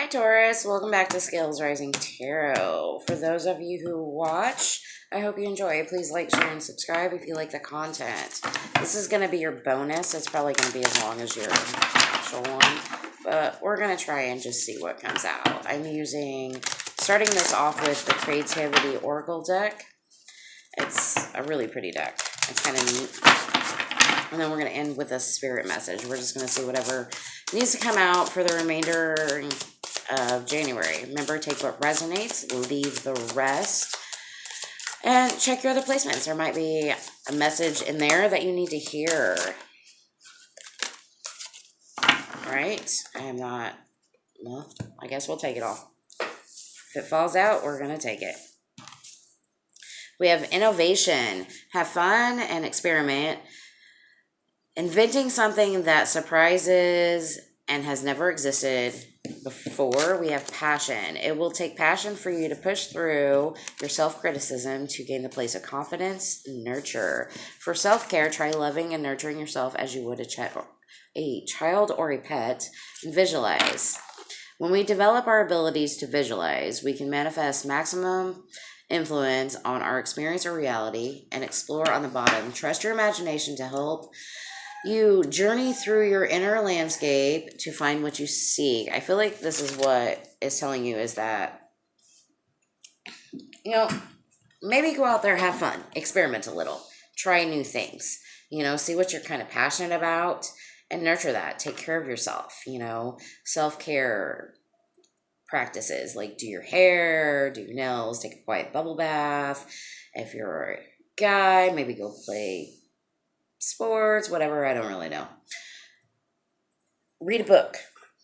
Hi Taurus, welcome back to Scales Rising Tarot. For those of you who watch, I hope you enjoy. Please like, share, and subscribe if you like the content. This is going to be your bonus. It's probably going to be as long as your actual one, but we're going to try and just see what comes out. I'm starting this off with the Creativity Oracle deck. It's a really pretty deck. It's kind of neat. And then we're going to end with a spirit message. We're just going to see whatever needs to come out for the remainder of January. Remember, take what resonates, leave the rest, and check your other placements. There might be a message in there that you need to hear. All right? Well, I guess we'll take it all. If it falls out, we're going to take it. We have innovation. Have fun and experiment. Inventing something that surprises and has never existed before. We have passion. It will take passion for you to push through your self-criticism to gain the place of confidence and nurture. For self-care, try loving and nurturing yourself as you would a child or a pet, and visualize. When we develop our abilities to visualize, we can manifest maximum influence on our experience or reality and explore on the bottom. Trust your imagination to help you journey through your inner landscape to find what you seek. I feel like this is what it's telling you, is that, maybe go out there, have fun, experiment a little, try new things, see what you're kind of passionate about and nurture that. Take care of yourself, self-care practices like do your hair, do your nails, take a quiet bubble bath. If you're a guy, maybe go play sports, whatever, I don't really know. Read a book,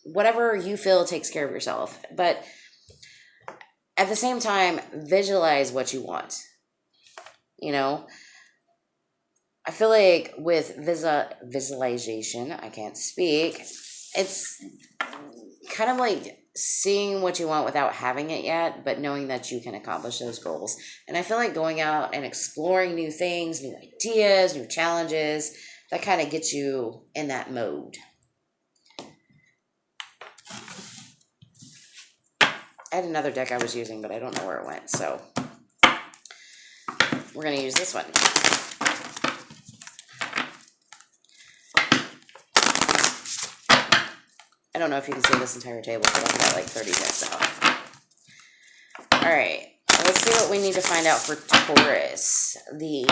whatever you feel takes care of yourself. But at the same time, visualize what you want. I feel like with visualization, I can't speak, it's kind of like seeing what you want without having it yet, but knowing that you can accomplish those goals. And I feel like going out and exploring new things, new ideas, new challenges, that kind of gets you in that mode. I had another deck I was using, but I don't know where it went, so we're going to use this one. I don't know if you can see this entire table, but I've got like 30 decks out. All right, let's see what we need to find out for Taurus. The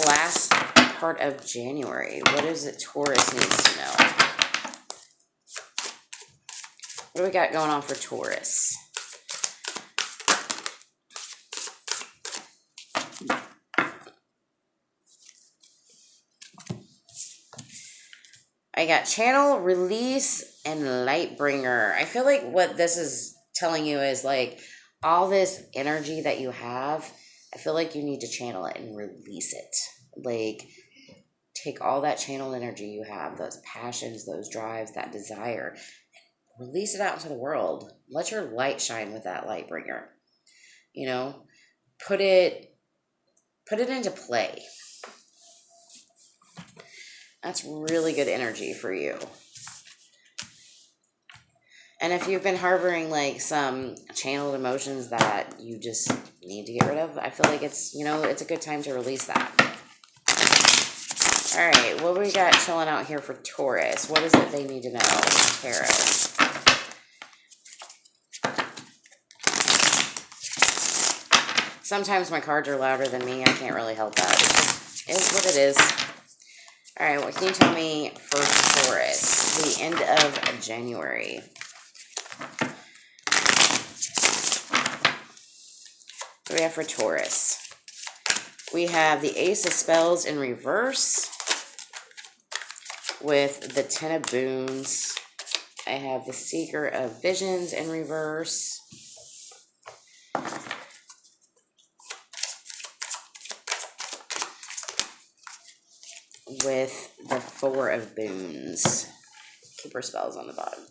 last part of January. What is it Taurus needs to know? What do we got going on for Taurus? I got channel, release, and light bringer. I feel like what this is telling you is like all this energy that you have, I feel like you need to channel it and release it. Like take all that channeled energy you have, those passions, those drives, that desire, release it out into the world. Let your light shine with that light bringer. Put it into play. That's really good energy for you. And if you've been harboring like some channeled emotions that you just need to get rid of, I feel like it's a good time to release that. All right, what we got chilling out here for Taurus? What is it they need to know? Tarot. Sometimes my cards are louder than me. I can't really help that. It is what it is. All right, what can you tell me for Taurus? The end of January. What do we have for Taurus? We have the Ace of Spells in reverse with the Ten of Boons. I have the Seeker of Visions in reverse. With the Four of Boons. Keeper spells on the bottom.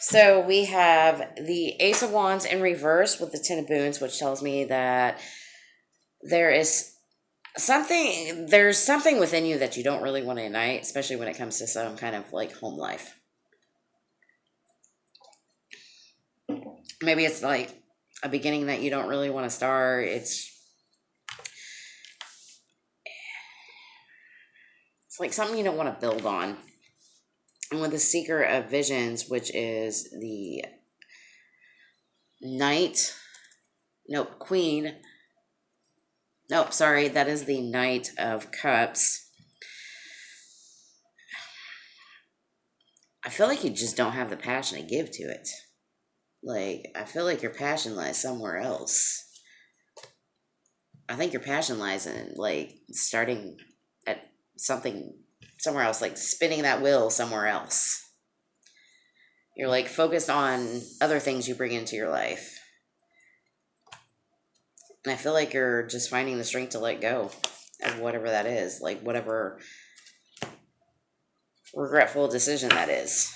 So we have the Ace of Wands in reverse with the Ten of Boons, which tells me that there's something within you that you don't really want to ignite, especially when it comes to some kind of like home life. maybe it's like a beginning that you don't really want to start. It's like something you don't want to build on. And with the Seeker of Visions, which is the Knight, nope, Queen, nope, sorry, that is the Knight of Cups. I feel like you just don't have the passion to give to it. Like, I feel like your passion lies somewhere else. I think your passion lies in, like, starting at something somewhere else, like spinning that wheel somewhere else. You're, like, focused on other things you bring into your life. And I feel like you're just finding the strength to let go of whatever that is, like, whatever regretful decision that is.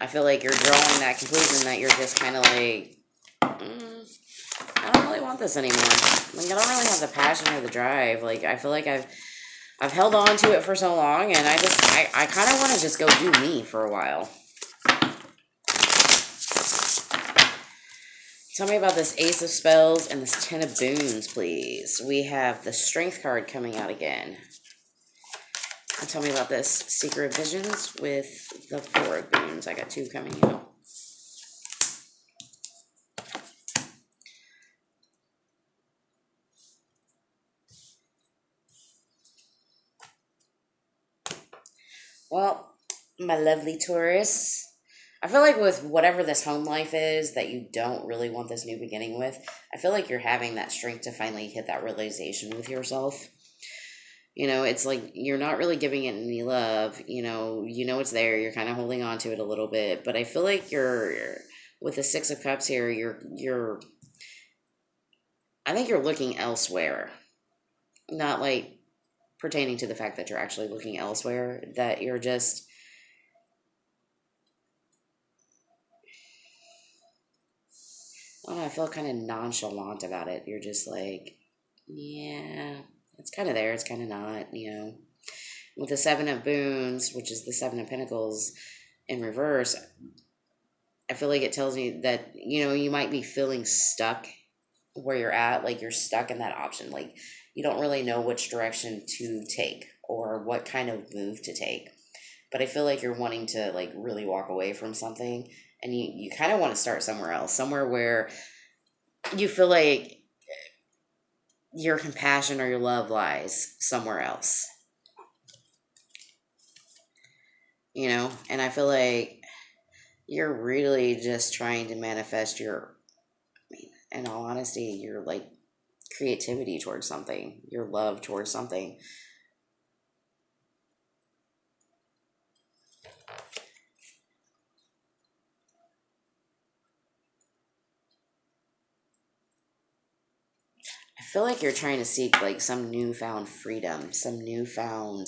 I feel like you're drawing that conclusion that you're just kind of like, I don't really want this anymore. Like, I don't really have the passion or the drive. Like, I feel like I've held on to it for so long, and I kind of want to just go do me for a while. Tell me about this Ace of Spells and this Ten of Boons, please. We have the Strength card coming out again. And tell me about this Seeker of Visions with the Four of Boons. I got two coming out. Well, my lovely Taurus, I feel like with whatever this home life is that you don't really want this new beginning with, I feel like you're having that strength to finally hit that realization with yourself. You know, it's like you're not really giving it any love. You know it's there. You're kind of holding on to it a little bit, but I feel like you're with the Six of Cups here. I think you're looking elsewhere, not like pertaining to the fact that you're actually looking elsewhere. That you're just, I don't know, I feel kind of nonchalant about it. You're just like, yeah, it's kind of there. It's kind of not, With the Seven of Boons, which is the Seven of Pentacles in reverse, I feel like it tells me that, you might be feeling stuck where you're at. Like, you're stuck in that option. Like, you don't really know which direction to take or what kind of move to take. But I feel like you're wanting to, like, really walk away from something. And you kind of want to start somewhere else. Somewhere where you feel like your compassion or your love lies somewhere else. And I feel like you're really just trying to manifest in all honesty, your, like, creativity towards something, your love towards something. I feel like you're trying to seek, like, some newfound freedom, some newfound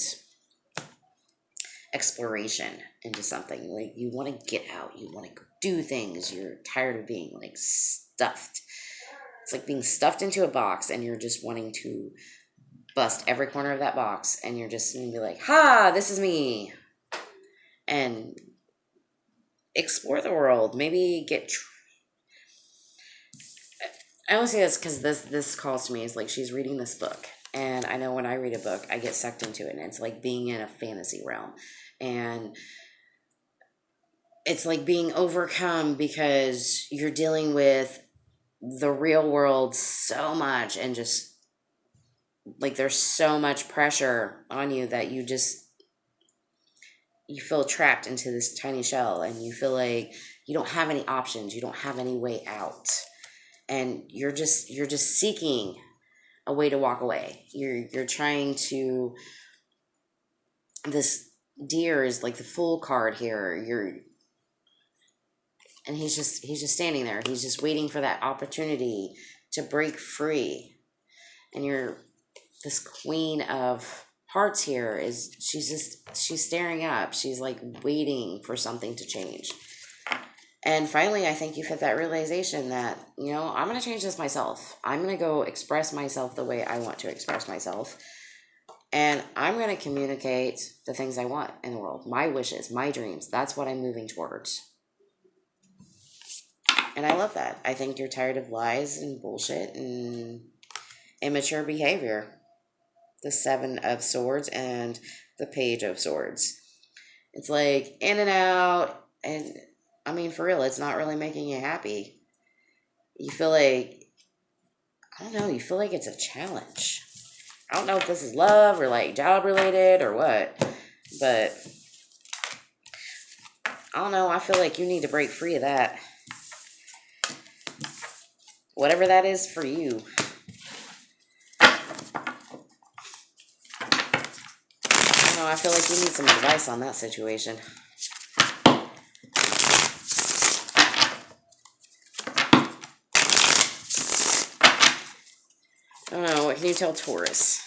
exploration into something. Like, you want to get out, you want to do things, you're tired of being, like, stuffed. It's like being stuffed into a box and you're just wanting to bust every corner of that box, and you're just going to be like, ha, this is me. And explore the world. Maybe I only say this because this calls to me is like she's reading this book. And I know when I read a book, I get sucked into it. And it's like being in a fantasy realm. And it's like being overcome because you're dealing with the real world so much, and just like there's so much pressure on you that you feel trapped into this tiny shell, and you feel like you don't have any options, you don't have any way out, and you're just seeking a way to walk away. You're trying to, this deer is like the Fool card here. And he's just standing there. He's just waiting for that opportunity to break free. And this Queen of Hearts here she's staring up. She's like waiting for something to change. And finally, I think you've hit that realization that, I'm going to change this myself. I'm going to go express myself the way I want to express myself. And I'm going to communicate the things I want in the world. My wishes, my dreams. That's what I'm moving towards. And I love that. I think you're tired of lies and bullshit and immature behavior. The Seven of Swords and the Page of Swords. It's like in and out. And I mean, for real, it's not really making you happy. You feel like, I don't know, you feel like it's a challenge. I don't know if this is love or like job related or what, but I don't know. I feel like you need to break free of that. Whatever that is for you. I don't know. I feel like you need some advice on that situation. I don't know. What can you tell Taurus?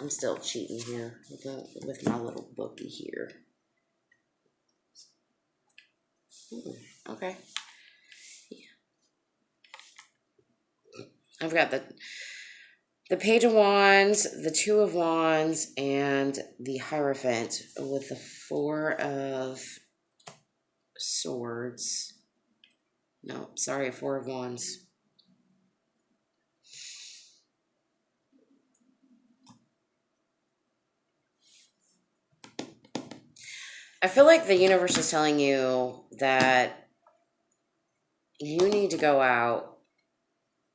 I'm still cheating here with my little bookie here. Ooh, okay. Yeah. I've got the Page of Wands, the Two of Wands, and the Hierophant with the Four of Swords. No, sorry, Four of Wands. I feel like the universe is telling you that you need to go out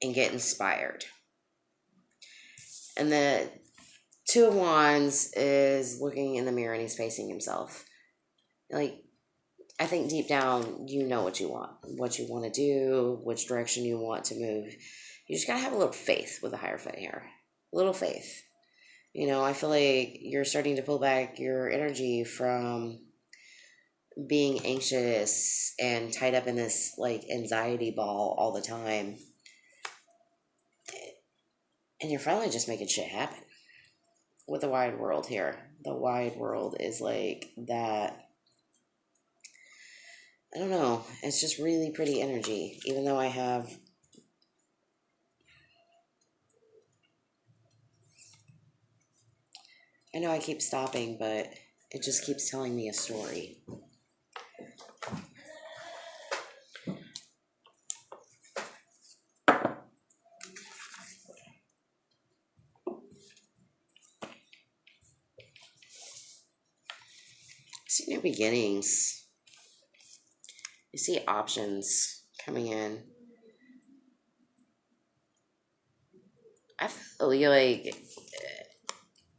and get inspired. And the Two of Wands is looking in the mirror and he's facing himself. Like, I think deep down, you know what you want to do, which direction you want to move. You just gotta have a little faith with the Hierophant here. A little faith. You know, I feel like you're starting to pull back your energy from being anxious and tied up in this like anxiety ball all the time. And you're finally just making shit happen with the wide world here. The wide world is like that. I don't know. It's just really pretty energy. Even though I know I keep stopping, but it just keeps telling me a story. I see new beginnings. You see options coming in. I feel like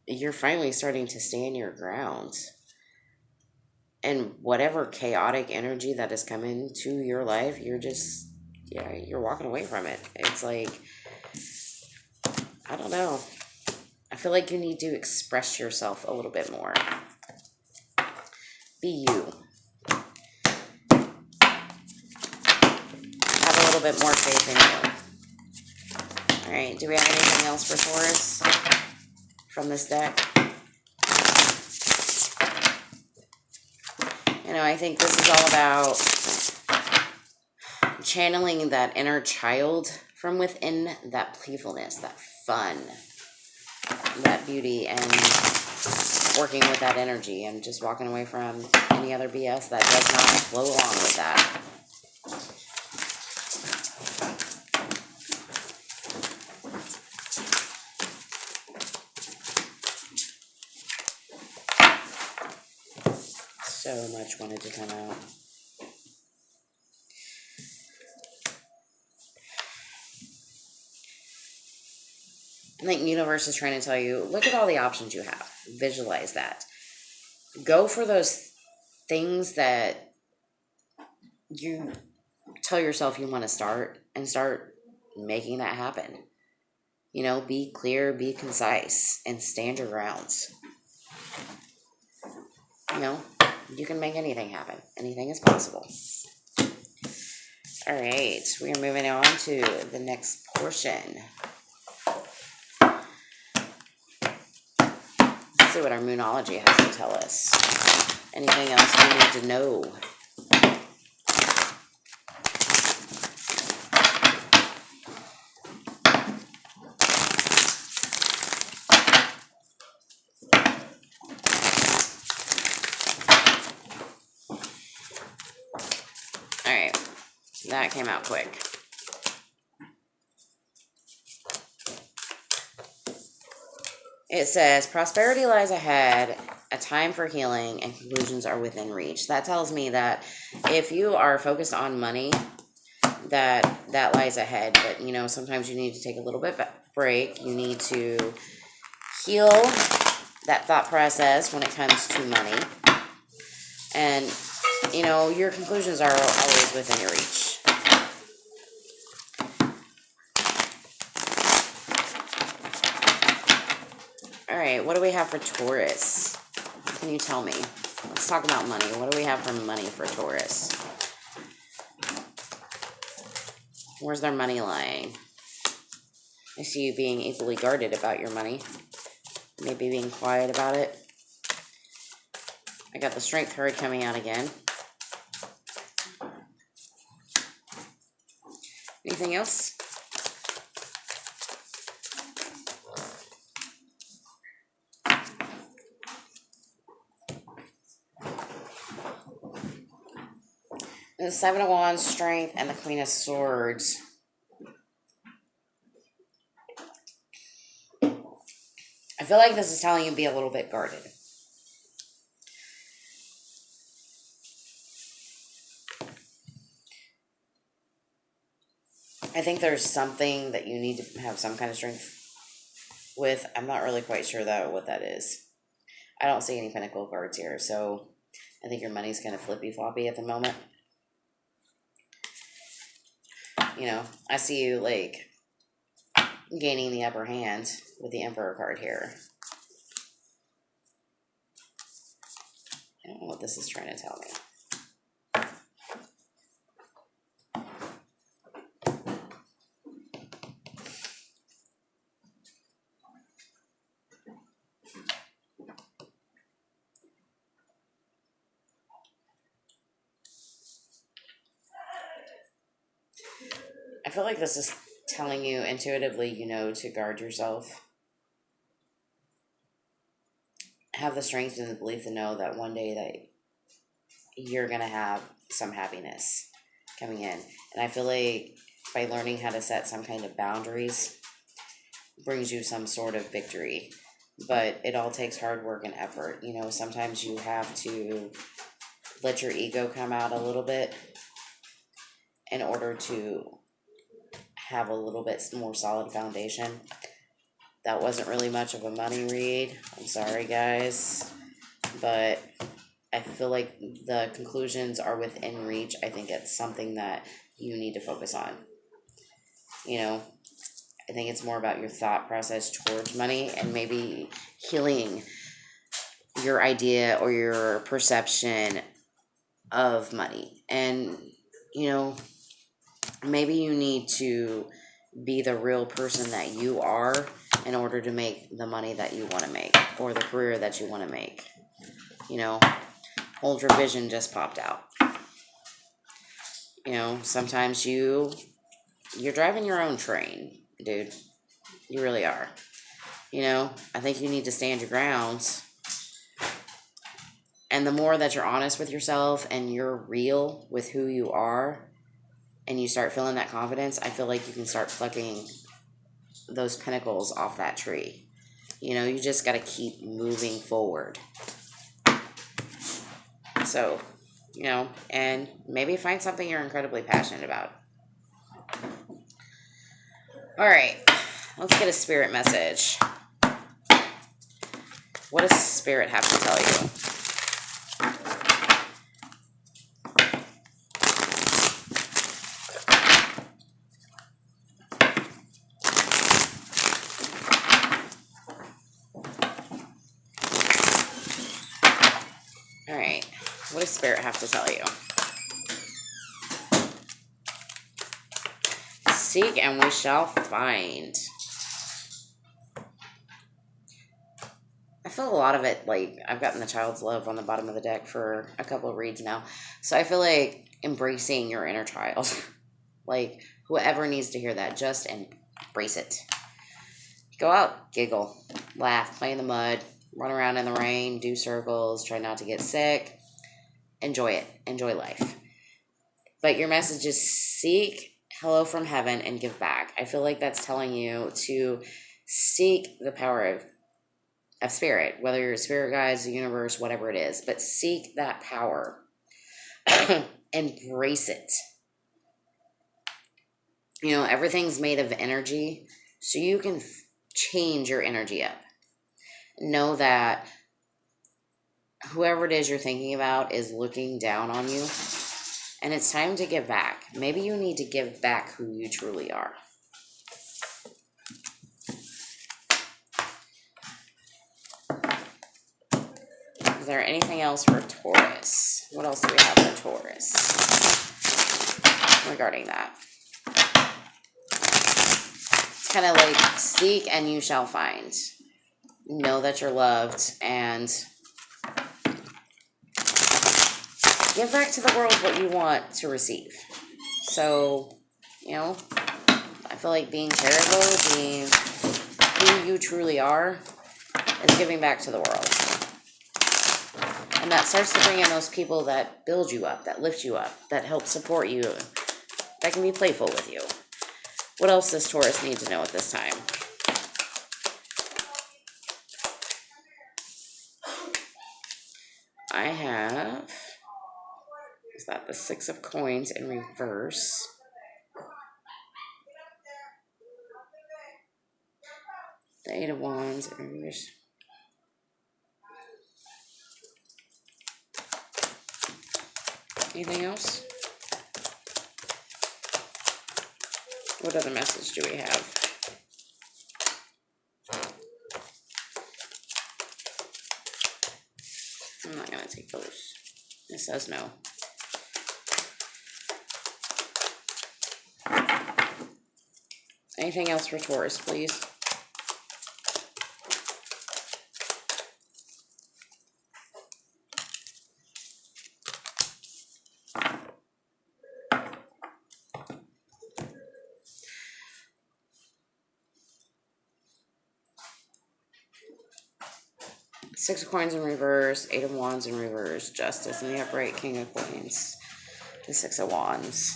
you're finally starting to stand your ground. And whatever chaotic energy that has come into your life, you're walking away from it. It's like, I don't know. I feel like you need to express yourself a little bit more. Be you. Have a little bit more faith in you. All right, do we have anything else for Taurus from this deck? You know, I think this is all about channeling that inner child from within, that playfulness, that fun, that beauty, and working with that energy and just walking away from any other BS that does not flow along with that. So much wanted to come out. I think the universe is trying to tell you, look at all the options you have. Visualize that. Go for those things that you tell yourself you want to start and start making that happen. You know, be clear, be concise, and stand your grounds. You know, you can make anything happen. Anything is possible. All right, we are moving on to the next portion. Let's see what our Moonology has to tell us. Anything else we need to know? Alright. That came out quick. It says, prosperity lies ahead, a time for healing, and conclusions are within reach. That tells me that if you are focused on money, that lies ahead. But, you know, sometimes you need to take a little bit break. You need to heal that thought process when it comes to money. And, you know, your conclusions are always within your reach. Alright, what do we have for Taurus? Can you tell me? Let's talk about money. What do we have for money for Taurus? Where's their money lying? I see you being equally guarded about your money. Maybe being quiet about it. I got the Strength card coming out again. Anything else? The Seven of Wands, Strength, and the Queen of Swords. I feel like this is telling you to be a little bit guarded. I think there's something that you need to have some kind of strength with. I'm not really quite sure what that is. I don't see any Pentacle cards here, so I think your money's kind of flippy-floppy at the moment. You know, I see you, like, gaining the upper hand with the Emperor card here. I don't know what this is trying to tell me. I feel like this is telling you intuitively, you know, to guard yourself. Have the strength and the belief to know that one day that you're going to have some happiness coming in. And I feel like by learning how to set some kind of boundaries brings you some sort of victory. But it all takes hard work and effort. You know, sometimes you have to let your ego come out a little bit in order to have a little bit more solid foundation. That wasn't really much of a money read. I'm sorry, guys. But I feel like the conclusions are within reach. I think it's something that you need to focus on. You know, I think it's more about your thought process towards money and maybe healing your idea or your perception of money. And, you know, maybe you need to be the real person that you are in order to make the money that you want to make or the career that you want to make. You know, Ultra Vision just popped out. You know, sometimes you're driving your own train, dude. You really are. You know, I think you need to stand your grounds. And the more that you're honest with yourself and you're real with who you are, and you start feeling that confidence, I feel like you can start plucking those pinnacles off that tree. You know, you just got to keep moving forward. So, you know, and maybe find something you're incredibly passionate about. All right, let's get a spirit message. What does spirit have to tell you? Alright, what does Spirit have to tell you? Seek and we shall find. I feel a lot of it, like, I've gotten the Child's Love on the bottom of the deck for a couple of reads now. So I feel like embracing your inner child. Like, whoever needs to hear that, just embrace it. Go out, giggle, laugh, play in the mud, run around in the rain, do circles, try not to get sick. Enjoy it. Enjoy life. But your message is seek hello from heaven and give back. I feel like that's telling you to seek the power of spirit, whether you're spirit guides, the universe, whatever it is, but seek that power. Embrace it. You know, everything's made of energy, so you can change your energy up. Know that whoever it is you're thinking about is looking down on you, and it's time to give back. Maybe you need to give back who you truly are. Is there anything else for Taurus? What else do we have for Taurus regarding that? It's kind of like seek and you shall find. Know that you're loved and give back to the world what you want to receive. So, you know, I feel like being charitable, being who you truly are, is giving back to the world. And that starts to bring in those people that build you up, that lift you up, that help support you, that can be playful with you. What else does Taurus need to know at this time? I have, is that the Six of Coins in reverse? The Eight of Wands in reverse. Anything else? What other message do we have? I'm not going to take those. It says no. Anything else for Taurus, please? Six of Coins in reverse, Eight of Wands in reverse, Justice in the upright, King of Coins, the Six of Wands,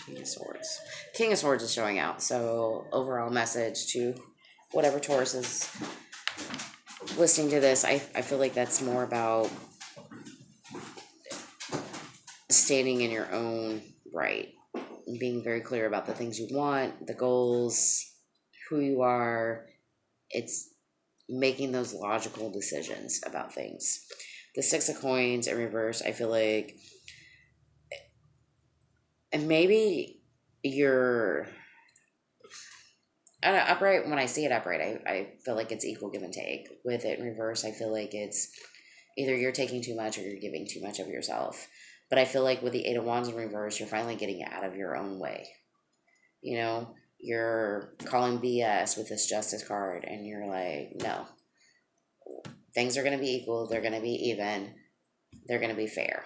King of Swords. King of Swords is showing out, so overall message to whatever Taurus is listening to this, I feel like that's more about standing in your own right, being very clear about the things you want, the goals, who you are. It's making those logical decisions about things. The Six of Coins in reverse, I feel like, and maybe you're upright. When I see it upright, I feel like it's equal give and take. With it in reverse, I feel like it's either you're taking too much or you're giving too much of yourself. But I feel like with the Eight of Wands in reverse, you're finally getting out of your own way. You know, you're calling BS with this Justice card, and you're like, no. Things are going to be equal. They're going to be even. They're going to be fair.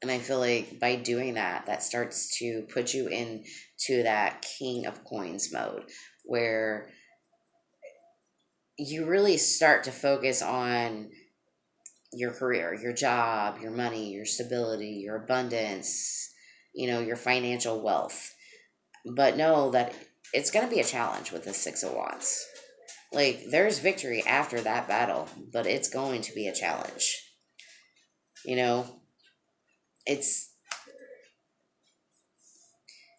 And I feel like by doing that, that starts to put you into that King of Coins mode where you really start to focus on your career, your job, your money, your stability, your abundance, you know, your financial wealth. But know that it's going to be a challenge with the Six of Wands. Like, there's victory after that battle, but it's going to be a challenge. You know, it's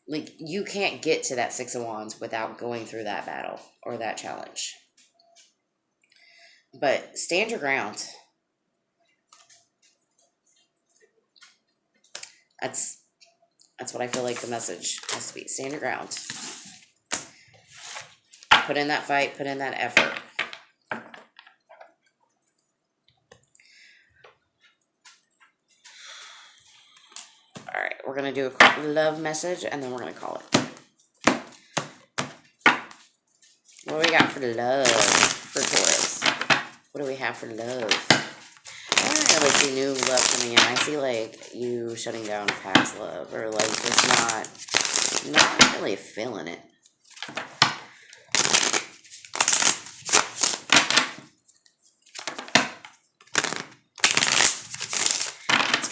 like you can't get to that Six of Wands without going through that battle or that challenge. But stand your ground. That's what I feel like the message has to be. Stand your ground. Put in that fight, put in that effort. All right, we're going to do a quick love message, and then we're going to call it. What do we got for love for Taurus? What do we have for love? I don't really see new love coming in. I see, like, you shutting down past love, or, like, just not really feeling it.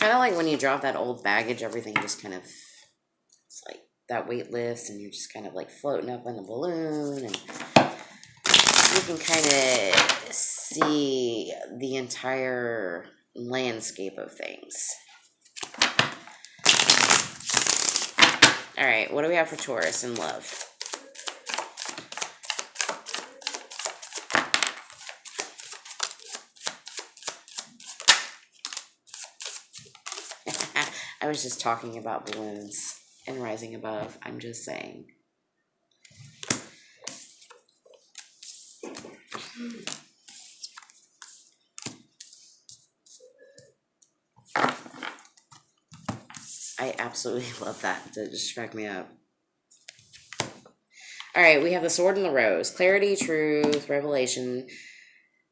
kind of like when you drop that old baggage, everything just kind of, it's like that weight lifts and you're just kind of like floating up in the balloon, and you can kind of see the entire landscape of things. All right, what do we have for Taurus in love? I was just talking about balloons and rising above. I'm just saying. I absolutely love that. That just cracked me up. All right, we have the Sword and the Rose. Clarity, truth, revelation,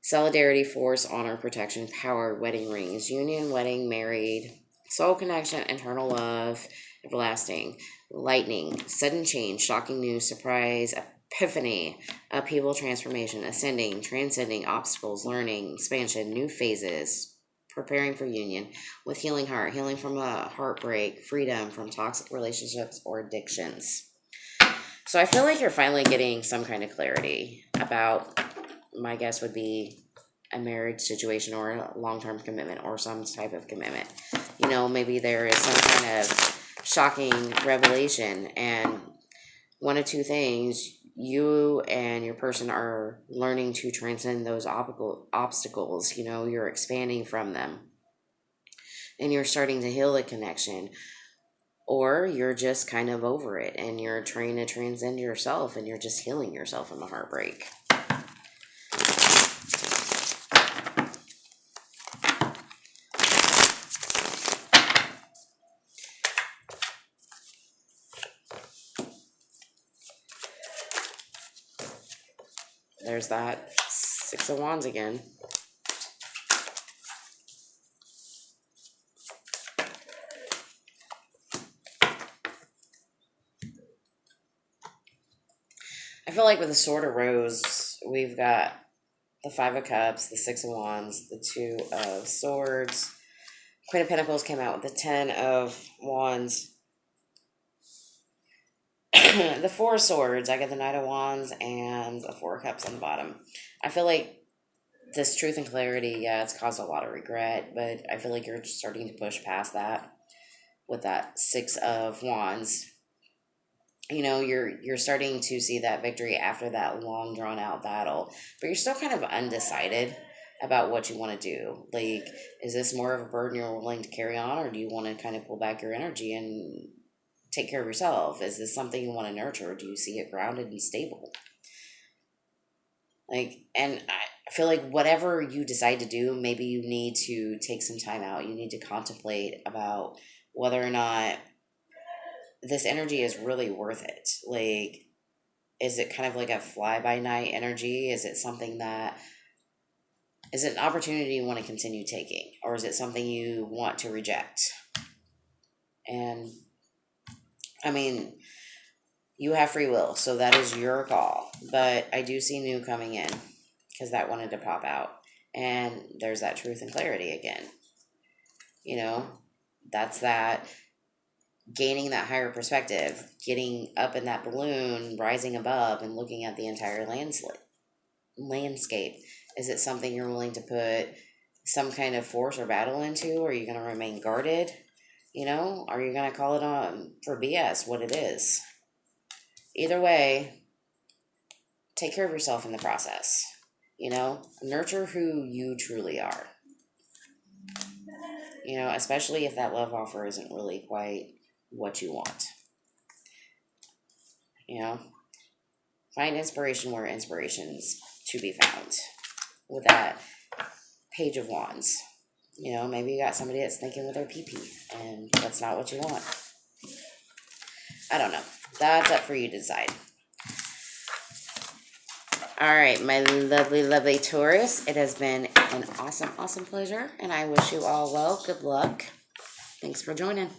solidarity, force, honor, protection, power, wedding rings, union, wedding, married, soul connection, internal love, everlasting, lightning, sudden change, shocking news, surprise, epiphany, upheaval, transformation, ascending, transcending, obstacles, learning, expansion, new phases, preparing for union, with healing heart, healing from a heartbreak, freedom from toxic relationships or addictions. So I feel like you're finally getting some kind of clarity about, my guess would be, a marriage situation or a long-term commitment or some type of commitment. You know, maybe there is some kind of shocking revelation, and one of two things, you and your person are learning to transcend those obstacles. You know, you're expanding from them and you're starting to heal the connection, or you're just kind of over it and you're trying to transcend yourself and you're just healing yourself from the heartbreak. There's that Six of Wands again. I feel like with the Sword of Rose, we've got the Five of Cups, the Six of Wands, the Two of Swords. Queen of Pentacles came out with the Ten of Wands. The Four of Swords, I got the Knight of Wands and the Four of Cups on the bottom. I feel like this truth and clarity, yeah, it's caused a lot of regret, but I feel like you're starting to push past that with that Six of Wands. You know, you're starting to see that victory after that long drawn out battle, but you're still kind of undecided about what you want to do. Like, is this more of a burden you're willing to carry on, or do you want to kind of pull back your energy and take care of yourself? Is this something you want to nurture, or do you see it grounded and stable? Like, and I feel like whatever you decide to do, maybe you need to take some time out. You need to contemplate about whether or not this energy is really worth it. Like, is it kind of like a fly-by-night energy? Is it something that, is it an opportunity you want to continue taking? Or is it something you want to reject? And, I mean, you have free will, so that is your call. But I do see new coming in, because that wanted to pop out. And there's that truth and clarity again. You know, that's that gaining that higher perspective, getting up in that balloon, rising above and looking at the entire landscape. Is it something you're willing to put some kind of force or battle into? Or are you going to remain guarded? You know, are you going to call it on for BS what it is? Either way, take care of yourself in the process. You know, nurture who you truly are. You know, especially if that love offer isn't really quite what you want. You know, find inspiration where inspiration's to be found with that Page of Wands. You know, maybe you got somebody that's thinking with their pee-pee and that's not what you want. I don't know. That's up for you to decide. All right, my lovely, lovely Taurus. It has been an awesome, awesome pleasure, and I wish you all well. Good luck. Thanks for joining.